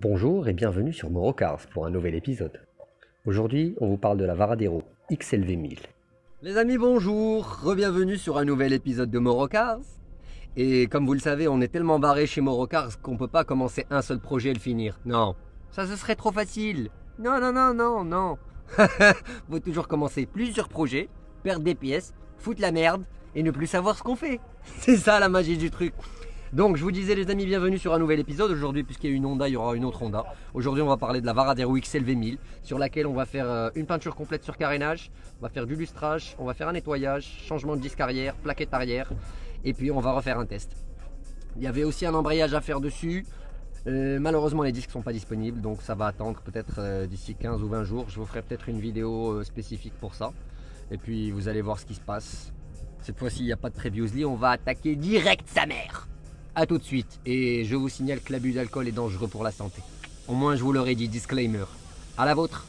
Bonjour et bienvenue sur Morocars pour un nouvel épisode. Aujourd'hui, on vous parle de la Varadero XLV 1000. Les amis, bonjour, re-bienvenue sur un nouvel épisode de Morocars. Et comme vous le savez, on est tellement barré chez Morocars qu'on peut pas commencer un seul projet et le finir. Non, ça ce serait trop facile. Non, non, non, non, non. Faut toujours commencer plusieurs projets, perdre des pièces, foutre la merde et ne plus savoir ce qu'on fait. C'est ça la magie du truc. Donc je vous disais les amis, bienvenue sur un nouvel épisode. Aujourd'hui, puisqu'il y a une Honda, il y aura une autre Honda. Aujourd'hui on va parler de la Varadero XLV 1000, sur laquelle on va faire une peinture complète sur carénage, on va faire du lustrage, on va faire un nettoyage, changement de disque arrière, plaquette arrière, et puis on va refaire un test. Il y avait aussi un embrayage à faire dessus. Malheureusement les disques sont pas disponibles, donc ça va attendre peut-être d'ici 15 ou 20 jours. Je vous ferai peut-être une vidéo spécifique pour ça. Et puis vous allez voir ce qui se passe. Cette fois-ci il n'y a pas de previously, on va attaquer direct sa mère. A tout de suite, et je vous signale que l'abus d'alcool est dangereux pour la santé. Au moins je vous l'aurais dit, disclaimer. À la vôtre.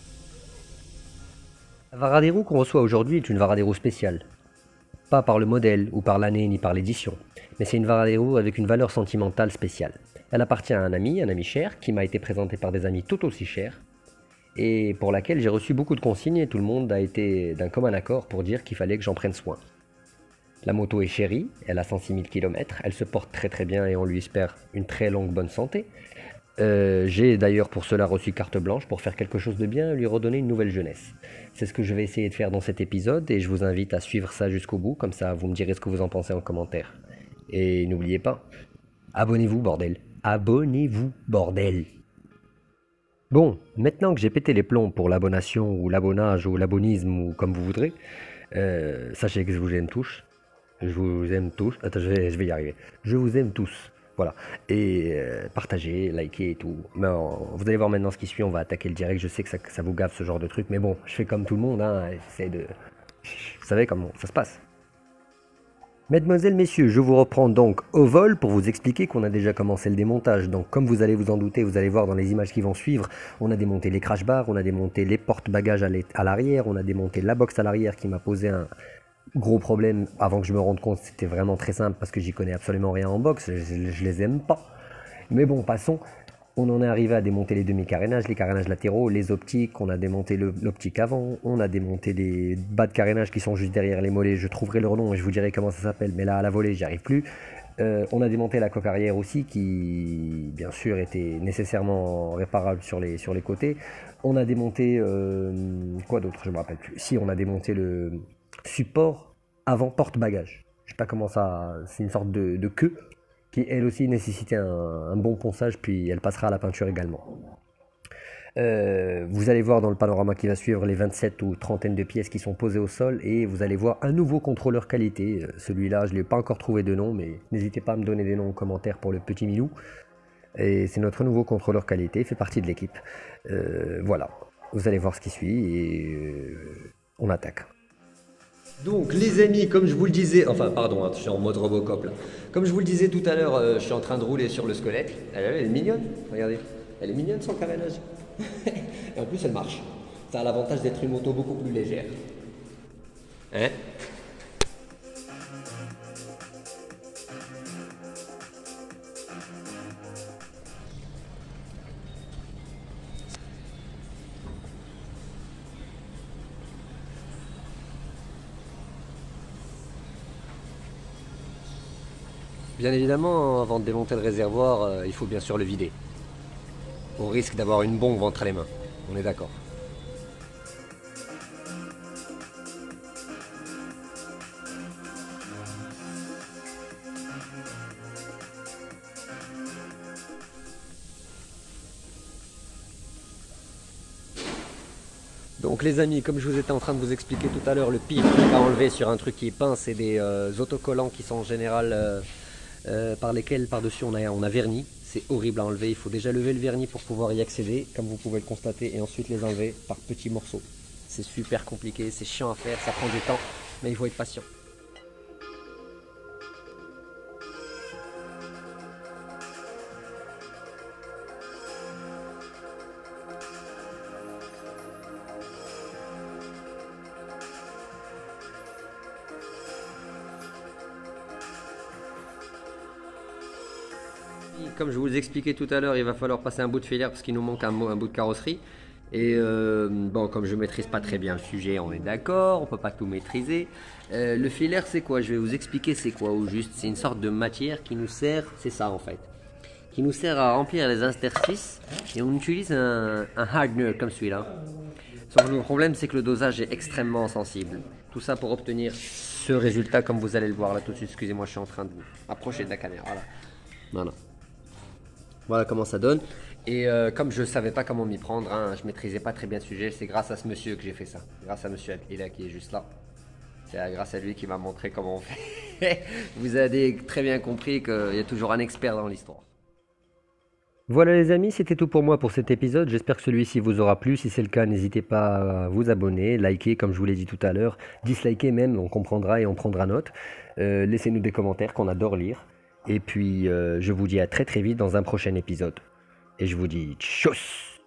La Varadero qu'on reçoit aujourd'hui est une Varadero spéciale. Pas par le modèle ou par l'année ni par l'édition, mais c'est une Varadero avec une valeur sentimentale spéciale. Elle appartient à un ami cher, qui m'a été présenté par des amis tout aussi chers, et pour laquelle j'ai reçu beaucoup de consignes et tout le monde a été d'un commun accord pour dire qu'il fallait que j'en prenne soin. La moto est chérie, elle a 106 000 km, elle se porte très bien et on lui espère une très longue bonne santé. J'ai d'ailleurs pour cela reçu carte blanche pour faire quelque chose de bien et lui redonner une nouvelle jeunesse. C'est ce que je vais essayer de faire dans cet épisode et je vous invite à suivre ça jusqu'au bout, comme ça vous me direz ce que vous en pensez en commentaire. Et n'oubliez pas, abonnez-vous bordel. Abonnez-vous bordel. Bon, maintenant que j'ai pété les plombs pour l'abonnation ou l'abonnage ou l'abonisme ou comme vous voudrez, sachez que je vous aime tous. Je vous aime tous. Attends, je vais y arriver. Je vous aime tous. Voilà. Et partagez, likez et tout. Mais vous allez voir maintenant ce qui suit. On va attaquer le direct. Je sais que ça vous gave ce genre de truc. Mais bon, je fais comme tout le monde. Hein. J'essaie de. Vous savez comment ça se passe. Mesdemoiselles, messieurs, je vous reprends donc au vol pour vous expliquer qu'on a déjà commencé le démontage. Donc comme vous allez vous en douter, vous allez voir dans les images qui vont suivre, on a démonté les crash bars, on a démonté les porte-bagages à l'arrière, on a démonté la box à l'arrière qui m'a posé un gros problème avant que je me rende compte. C'était vraiment très simple parce que j'y connais absolument rien en box, je les aime pas. Mais bon, passons. On en est arrivé à démonter les demi-carénages, les carénages latéraux, les optiques, on a démonté l'optique avant, on a démonté les bas de carénage qui sont juste derrière les mollets, je trouverai leur nom et je vous dirai comment ça s'appelle, mais là à la volée j'y arrive plus. On a démonté la coque arrière aussi qui bien sûr était nécessairement réparable sur les côtés. On a démonté, quoi d'autre, je me rappelle plus. Si, on a démonté le support avant porte-bagages. Je sais pas comment ça, c'est une sorte de queue qui elle aussi nécessitait un bon ponçage, puis elle passera à la peinture également. Vous allez voir dans le panorama qui va suivre les 27 ou trentaine de pièces qui sont posées au sol et vous allez voir un nouveau contrôleur qualité. Celui-là, je ne l'ai pas encore trouvé de nom, mais n'hésitez pas à me donner des noms en commentaire pour le petit Milou. Et c'est notre nouveau contrôleur qualité, il fait partie de l'équipe. Voilà, vous allez voir ce qui suit et on attaque. Donc les amis, comme je vous le disais, enfin pardon, hein, je suis en mode Robocop là. Comme je vous le disais tout à l'heure, je suis en train de rouler sur le squelette. Elle est mignonne, regardez. Elle est mignonne son carénage. Et en plus elle marche. Ça a l'avantage d'être une moto beaucoup plus légère. Hein? Bien évidemment, avant de démonter le réservoir, il faut bien sûr le vider. Au risque d'avoir une bombe entre les mains. On est d'accord. Donc les amis, comme je vous étais en train de vous expliquer tout à l'heure, le pire truc à enlever sur un truc qui est peint, c'est des autocollants qui sont en général par lesquels par-dessus on a verni. C'est horrible à enlever, il faut déjà lever le vernis pour pouvoir y accéder, comme vous pouvez le constater, et ensuite les enlever par petits morceaux. C'est super compliqué, c'est chiant à faire, ça prend du temps, mais il faut être patient. comme je vous expliquais tout à l'heure, il va falloir passer un bout de filaire parce qu'il nous manque un bout de carrosserie. Et bon, comme je maîtrise pas très bien le sujet, on est d'accord, on peut pas tout maîtriser. Le filaire, c'est quoi? Je vais vous expliquer c'est quoi au juste. C'est une sorte de matière qui nous sert, c'est ça en fait, qui nous sert à remplir les interstices. Et on utilise un hardener comme celui-là. Sauf que le problème, c'est que le dosage est extrêmement sensible. Tout ça pour obtenir ce résultat, comme vous allez le voir là tout de suite. Excusez-moi, je suis en train de m'approcher de la caméra. Voilà. Voilà comment ça donne. Et comme je ne savais pas comment m'y prendre, hein, je ne maîtrisais pas très bien le sujet, c'est grâce à ce monsieur que j'ai fait ça. Grâce à monsieur Abdillah qui est juste là. C'est grâce à lui qui m'a montré comment on fait. Vous avez très bien compris qu'il y a toujours un expert dans l'histoire. Voilà les amis, c'était tout pour moi pour cet épisode. J'espère que celui-ci vous aura plu. Si c'est le cas, n'hésitez pas à vous abonner, liker comme je vous l'ai dit tout à l'heure, disliker même, on comprendra et on prendra note. Laissez-nous des commentaires qu'on adore lire. Et puis je vous dis à très très vite dans un prochain épisode. Et je vous dis tchuss!